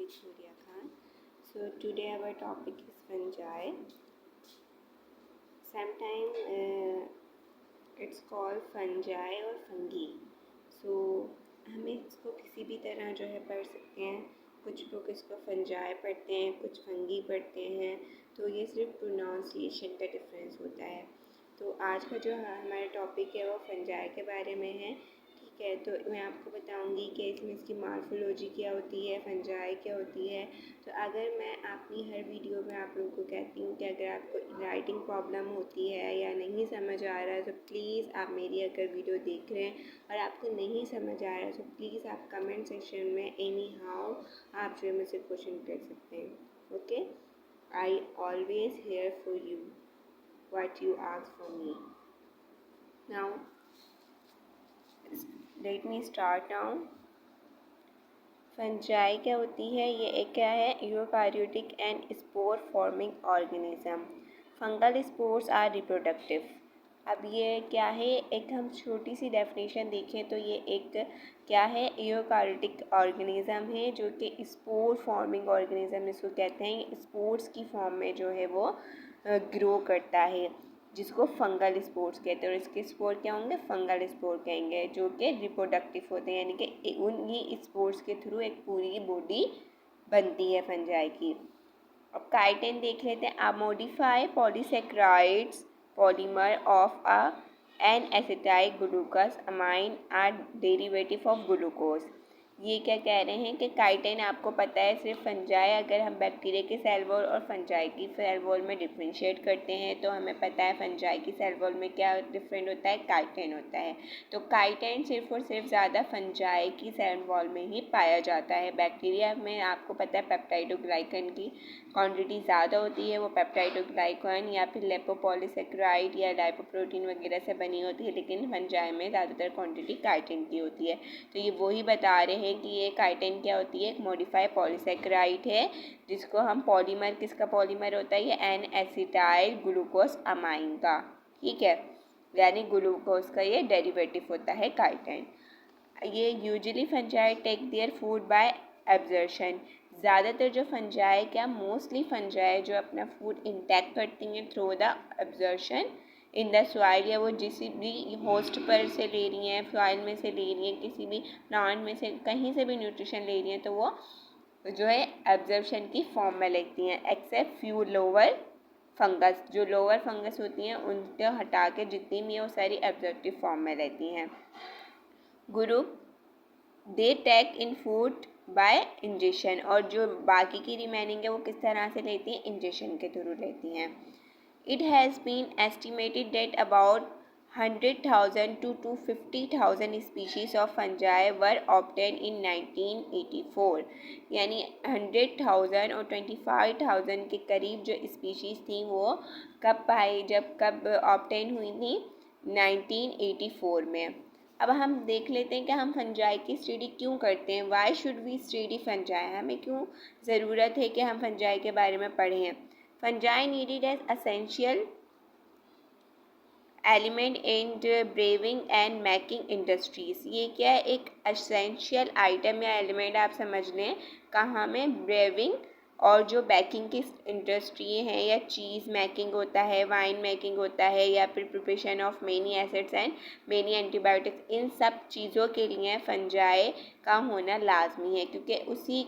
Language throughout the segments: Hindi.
Surya Khan. So today our topic is fungi. Sometimes it's called fungi or fungi. So हमें इसको किसी भी तरह जो है पढ़ सकते हैं. कुछ लोग इसको फंजाई पढ़ते हैं, कुछ फंगी पढ़ते हैं. तो ये सिर्फ प्रोनाउंसिएशन का डिफरेंस होता है. तो आज का जो हमारा टॉपिक है वो फंजाई के बारे में है. ठीक है, तो मैं आपको बताऊंगी कि इसमें इसकी मार्फोलॉजी क्या होती है, फंजाई क्या होती है. तो अगर मैं अपनी हर वीडियो में आप लोगों को कहती हूँ कि अगर आपको राइटिंग प्रॉब्लम होती है या नहीं समझ आ रहा है तो प्लीज़ आप मेरी अगर वीडियो देख रहे हैं और आपको नहीं समझ आ रहा है तो प्लीज़ आप कमेंट सेक्शन में एनी हाउ आप जो है मुझसे क्वेश्चन कर सकते हैं. Okay, I always here for you what you ask from me. Now, let me start now. Fungi क्या होती है? ये एक क्या है? Eukaryotic and spore forming organism. Fungal spores are reproductive. अब ये क्या है? एक हम छोटी सी डेफिनेशन देखें तो ये एक क्या है? यूकारियोटिक ऑर्गेनिज्म है जो कि स्पोर फॉर्मिंग ऑर्गेनिज्म इसको कहते हैं. स्पोर्स की फॉर्म में जो है वो ग्रो करता है, जिसको फंगल स्पोर्स कहते हैं. और इसके स्पोर क्या होंगे? फंगल स्पोर कहेंगे, जो कि रिप्रोडक्टिव होते हैं, यानी कि उन्हीं स्पोर्स के थ्रू एक पूरी बॉडी बनती है फंजाई की. अब काइटिन देख लेते हैं. A modified polysaccharides polymer of N acetyl glucose amine or derivative of glucose. ये क्या कह रहे हैं कि काइटिन आपको पता है सिर्फ फंजाई, अगर हम बैक्टीरिया के सेल वॉल और फंजाई की सेल वॉल में डिफ्रेंशिएट करते हैं तो हमें पता है फंजाई की सेल वॉल में क्या डिफरेंट होता है? काइटिन होता है. तो काइटिन सिर्फ और सिर्फ ज़्यादा फंजाई की सेल वॉल में ही पाया जाता है. बैक्टीरिया में आपको पता है पेप्टाइडोग्लाइकन की क्वांटिटी ज़्यादा होती है, वो पेप्टाइडोग्लाइकन या फिर लिपोपॉलीसेकेराइड या लाइपोप्रोटीन वगैरह से बनी होती है, लेकिन फंजाई में ज़्यादातर क्वांटिटी काइटिन की होती है. तो ये वही बता रहे हैं कि ये काइटिन क्या होती है? एक मॉडिफाइड पॉलीसेकेराइड है, जिसको हम पॉलीमर, किसका पॉलीमर होता है? ये एन एसिटाइल ग्लूकोज अमाइन का. ठीक है, यानी ग्लूकोज का ये डेरिवेटिव होता है काइटिन. ये usually fungi take their food by absorption. ज़्यादातर जो फंजाई क्या मोस्टली फंजाई जो अपना फूड इंटैक्ट करती हैं through the absorption in the soil, या वो जिस भी होस्ट पर से ले रही हैं, सॉइल में से ले रही हैं, किसी भी प्लांट में से कहीं से भी न्यूट्रिशन ले रही हैं तो वो जो है एब्जर्प्शन की फॉर्म में लेती हैं. एक्सेप्ट फ्यू लोअर फंगस, जो लोअर फंगस होती हैं उनको हटा के जितनी भी है वो सारी एब्जर्प्टिव फॉर्म में रहती हैं. Group they take in food by injection, और जो बाकी की रिमेनिंग है वो किस तरह से लेती हैं? इंजेक्शन के थ्रू लेती हैं. It has been estimated that about 100,000 to 250,000 species of fungi were obtained in 1984. यानी 100,000 और 25,000 के करीब जो स्पीशीज़ थी वो कब पाई, कब ऑब्टेन हुई थी? 1984 में. अब हम देख लेते हैं कि हम फंजाई की स्टडी क्यों करते हैं. Why should we study fungi? हमें क्यों ज़रूरत है कि हम फंजाई के बारे में पढ़ें. Fungi needed as essential element in brewing and making industries. ये क्या है? एक essential item या element आप समझ लें कहाँ में? ब्रेविंग और जो बेकिंग की इंडस्ट्री है, या चीज़ मेकिंग होता है, वाइन मेकिंग होता है, या फिर preparation of many acids and many antibiotics, इन सब चीज़ों के लिए फंजाई का होना लाजमी है, क्योंकि उसी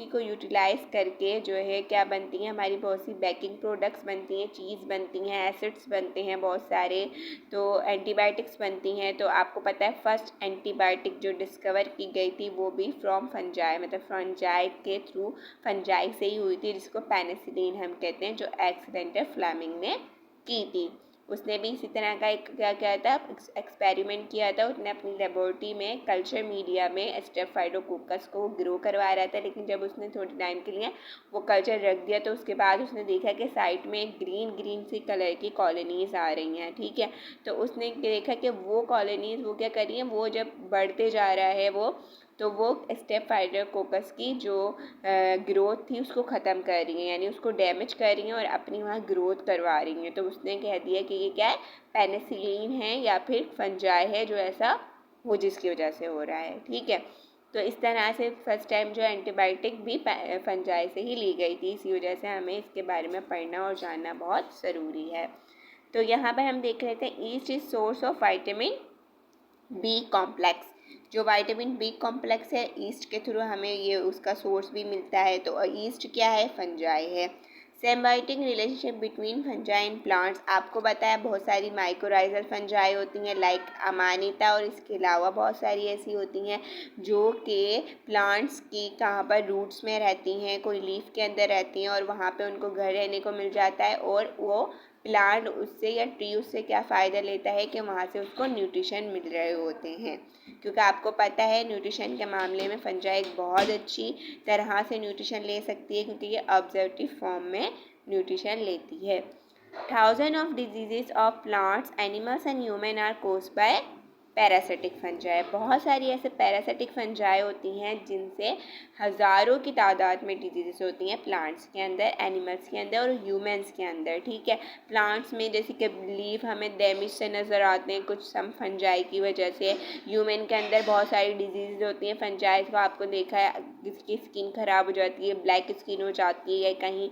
को यूटिलाइज़ करके जो है क्या बनती हैं? हमारी बहुत सी बेकिंग प्रोडक्ट्स बनती हैं, चीज़ बनती हैं, एसिड्स बनते हैं बहुत सारे, तो एंटीबायोटिक्स बनती हैं. तो आपको पता है फर्स्ट एंटीबायोटिक जो डिस्कवर की गई थी वो भी फ्रॉम फंजाई, मतलब फंजाई के थ्रू, फंजाई से ही हुई थी, जिसको पेनिसिलिन हम कहते हैं, जो एक्सीडेंटल फ्लेमिंग ने की थी. उसने भी इसी तरह का एक क्या किया था? एक्सपेरिमेंट किया था. उसने अपनी लेबोरेटरी में कल्चर मीडिया में स्टेफाइडोकोकस को ग्रो करवा रहा था, लेकिन जब उसने थोड़े टाइम के लिए वो कल्चर रख दिया तो उसके बाद उसने देखा कि साइड में ग्रीन सी कलर की कॉलोनीज़ आ रही हैं. ठीक है, तो उसने देखा कि वो कॉलोनीज़ वो क्या कर रही हैं, वो जब बढ़ते जा रहा है तो वो स्टेफाइडोकोकस की जो ग्रोथ थी उसको ख़त्म कर रही हैं, यानी उसको डैमेज कर रही हैं और अपनी वहाँ ग्रोथ करवा रही हैं. तो उसने कह दिया कि ये क्या है? पेनिसिलिन है या फिर फंजाई है जो ऐसा हो जिसकी वजह से हो रहा है. ठीक है, तो इस तरह से फर्स्ट टाइम जो एंटीबायोटिक भी फंजाई से ही ली गई थी। इसी वजह से हमें इसके बारे में पढ़ना और जानना बहुत ज़रूरी है। तो यहाँ पर हम देख लेते हैं yeast is source of vitamin B complex. जो विटामिन बी कॉम्प्लेक्स है ईस्ट के थ्रू हमें ये उसका सोर्स भी मिलता है। तो ईस्ट क्या है? फंजाई है। Symbiotic relationship between fungi and plants, आपको बताया बहुत सारी माइकोराइजल फंजाई होती हैं लाइक अमानिता, और इसके अलावा बहुत सारी ऐसी होती हैं जो कि प्लांट्स की कहाँ पर रूट्स में रहती हैं, कोई लीफ के अंदर रहती हैं और वहाँ पे उनको घर रहने को मिल जाता है, और वो प्लांट उससे या ट्री उससे क्या फ़ायदा लेता है कि वहाँ से उसको न्यूट्रिशन मिल रहे होते हैं। क्योंकि आपको पता है न्यूट्रिशन के मामले में फंजाई बहुत अच्छी तरह से न्यूट्रिशन ले सकती है, क्योंकि ये ऑब्जर्वेटिव फॉर्म में न्यूट्रिशन लेती है। Thousand of diseases of plants, animals and human are caused by parasitic fungi. बहुत सारी ऐसे पैरासिटिक फंजाई होती हैं जिनसे हज़ारों की तादाद में डिजीज़ होती हैं प्लांट्स के अंदर, एनिमल्स के अंदर और ह्यूमंस के अंदर। ठीक है, प्लांट्स में जैसे कि लीफ हमें डैमेज से नज़र आते हैं कुछ सम फंजाई की वजह से। ह्यूमन के अंदर बहुत सारी डिजीज़ होती हैं फंजाई को, आपको देखा है जिसकी स्किन ख़राब हो जाती है, ब्लैक स्किन हो जाती है, या कहीं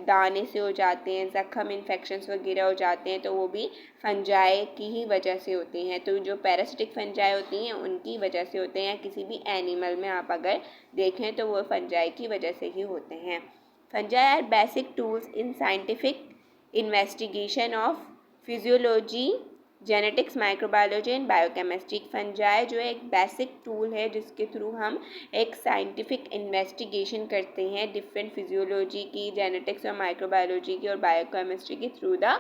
दाने से हो जाते हैं, ज़ख्म इन्फेक्शंस वगैरह हो जाते हैं, तो वो भी फंजाई की ही वजह से होती हैं। तो जो पैरासिटिक फंजाई होती हैं उनकी वजह से होते हैं। किसी भी एनिमल में आप अगर देखें तो वो फंजाई की वजह से ही होते हैं। Fungi are basic tools in scientific investigation of physiology, genetics, microbiology and biochemistry. Fungi जो है एक बेसिक टूल है जिसके थ्रू हम एक साइंटिफिक इन्वेस्टिगेशन करते हैं डिफरेंट फिजियोलॉजी की, जेनेटिक्स और माइक्रोबायोलॉजी की और बायोकेमिस्ट्री की थ्रू द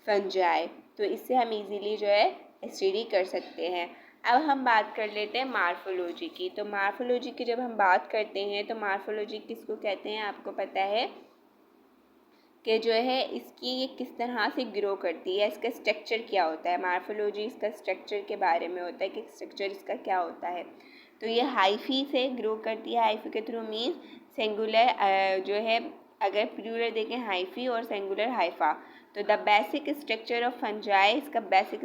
फंजाई। तो इससे हम इजीली जो है स्टडी कर सकते हैं। अब हम बात कर लेते हैं मार्फोलॉजी की। तो मार्फोलॉजी की जब हम बात करते हैं तो मार्फोलॉजी किसको कहते हैं? आपको पता है कि जो है इसकी ये किस तरह से ग्रो करती है, इसका स्ट्रक्चर क्या होता है। मार्फोलॉजी इसका स्ट्रक्चर के बारे में होता है कि स्ट्रक्चर इसका क्या होता है। तो ये हाइफी से ग्रो करती है। हाइफी के थ्रू मीन्स सिंगुलर जो है, अगर प्लूरल देखें हाइफी और सिंगुलर हाइफा। तो the basic structure of fungi, इसका बेसिक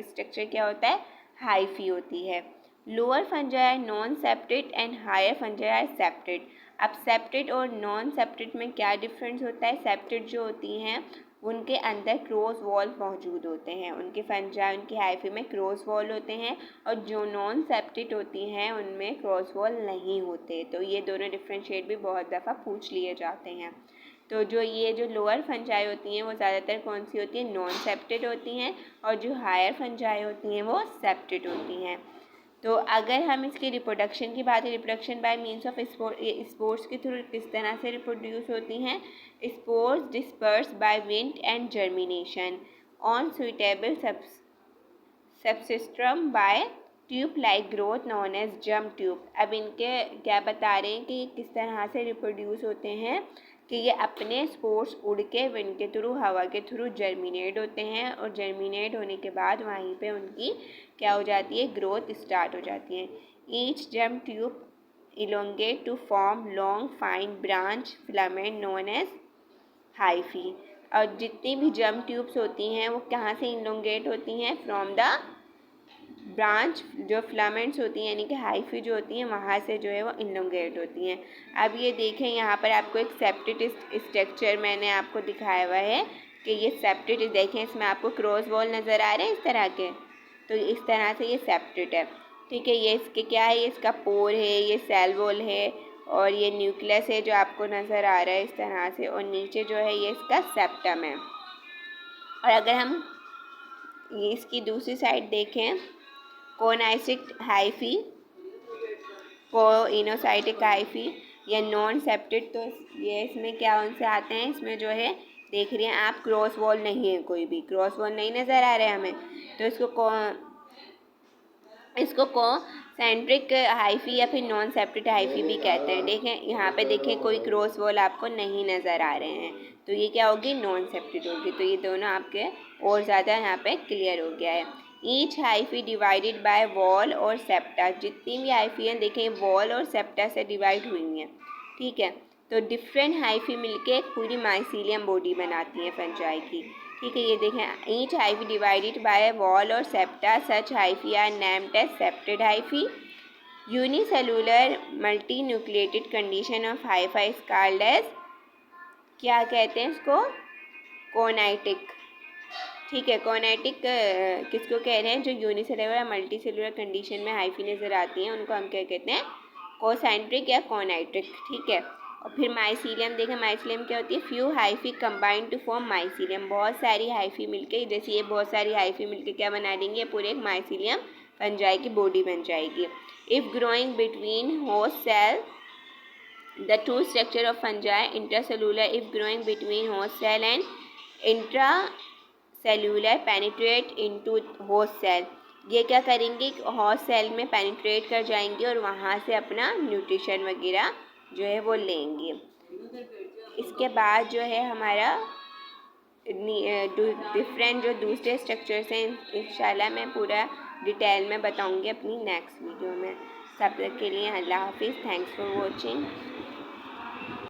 स्ट्रक्चर क्या होता है? हाइफी होती है। Lower fungi non septate and higher fungi septate. अब सेप्टेड और नॉन सेप्टेड में क्या डिफरेंस होता है? सेप्टेड जो होती हैं उनके अंदर क्रॉस वॉल मौजूद होते हैं, उनके फंजाई उनकी हाइफी में क्रॉस वॉल होते हैं, और जो नॉन सेप्टेड होती हैं उनमें क्रॉस वॉल नहीं होते। तो ये दोनों डिफ्रेंशिएट भी बहुत दफ़ा पूछ लिए जाते हैं। तो जो ये जो लोअर फंजाई होती हैं वो ज़्यादातर कौन सी होती हैं? नॉन सेप्टेड होती हैं, और जो हायर फंजाई होती हैं वो सेप्टेड होती हैं। तो अगर हम इसकी रिप्रोडक्शन की बात है, reproduction by means of spores के थ्रू किस तरह से रिप्रोड्यूस होती हैं? Spores disperse by wind and germination on suitable subsystem by tube like growth known as germ tube. अब इनके क्या बता रहे हैं कि किस तरह से रिप्रोड्यूस होते हैं कि ये अपने स्पोर्स उड़ के विंड के थ्रू, हवा के थ्रू जर्मिनेट होते हैं, और जर्मिनेट होने के बाद वहीं पे उनकी क्या हो जाती है? ग्रोथ स्टार्ट हो जाती है। Each germ tube elongate to form long fine branch filament known as hyphae. और जितनी भी जम ट्यूब्स होती हैं वो कहाँ से इलोंगेट होती हैं? फ्रॉम द ब्रांच, जो फिलामेंट्स होती हैं यानी कि हाइफी जो होती हैं वहाँ से जो है वो इलोंगेट होती हैं। अब ये देखें यहाँ पर आपको एक सेप्टेड स्ट्रक्चर मैंने आपको दिखाया हुआ है कि ये सेप्टेड, देखें इसमें आपको क्रॉस वॉल नज़र आ रहे हैं इस तरह के, तो इस तरह से ये सेप्टेड है। ठीक है, ये इसके क्या है? ये इसका पोर है, ये सेल वॉल है, और ये न्यूक्लियस है जो आपको नज़र आ रहा है इस तरह से, और नीचे जो है ये इसका सेप्टम है। और अगर हम ये इसकी दूसरी साइड देखें, कोनाइसिक हाइफी, कोइनोसाइटिक हाइफी या नॉन सेप्टेड, तो ये इसमें क्या उनसे आते हैं? इसमें जो है देख रही हैं आप क्रॉस वॉल नहीं है, कोई भी क्रॉस वॉल नहीं नज़र आ रहा है हमें, तो इसको सेंट्रिक हाइफी या फिर नॉन सेप्टेड हाइफी भी कहते हैं। देखें यहाँ पे, देखें कोई क्रॉस वॉल आपको नहीं नज़र आ रहे हैं, तो ये क्या होगी? नॉन सेप्टेड होगी। तो ये दोनों आपके और ज़्यादा यहाँ पे क्लियर हो गया है। Each hyphae divided by wall और सेप्टा। जितनी भी हाइफी हैं देखें वॉल और सेप्टा से डिवाइड हुई हैं। ठीक है, तो डिफरेंट हाइफी मिलके एक पूरी माइसीलियम बॉडी बनाती हैं फंजाई की। ठीक है, ये देखें each hyphae divided by wall और septa, such hyphae are named as septate hyphae. Unicellular multi nucleated condition of hypha is called as, क्या कहते हैं इसको, कोनाइटिक। ठीक है, कोनाइटिक किसको कह रहे हैं, जो यूनिसेलुलर या मल्टी सेलुलर कंडीशन में हाइफी नज़र आती हैं उनको हम क्या कहते हैं, कोसेंट्रिक या कोनाइट्रिक। ठीक है, और फिर माइसीलियम देखें, माइसीलियम क्या होती है, few hyphae combined to form mycelium, बहुत सारी हाइफी मिलके, जैसे ये बहुत सारी हाइफी मिलके क्या बना देंगे, पूरे एक माइसीलियम फंजाई की बॉडी बन जाएगी। If growing between host cell, the two structure of fungi intracellular, if growing between host cell and intracellular penetrate into host cell, ये क्या करेंगे, होस्ट सेल में पेनिट्रेट कर जाएंगे और वहाँ से अपना न्यूट्रिशन वगैरह जो है वो लेंगे। इसके बाद जो है हमारा डिफरेंट जो दूसरे स्ट्रक्चर्स हैं इंशाल्लाह मैं पूरा डिटेल में बताऊंगी अपनी नेक्स्ट वीडियो में। सब तक के लिए अल्लाह हाफिज़, थैंक्स फॉर वॉचिंग।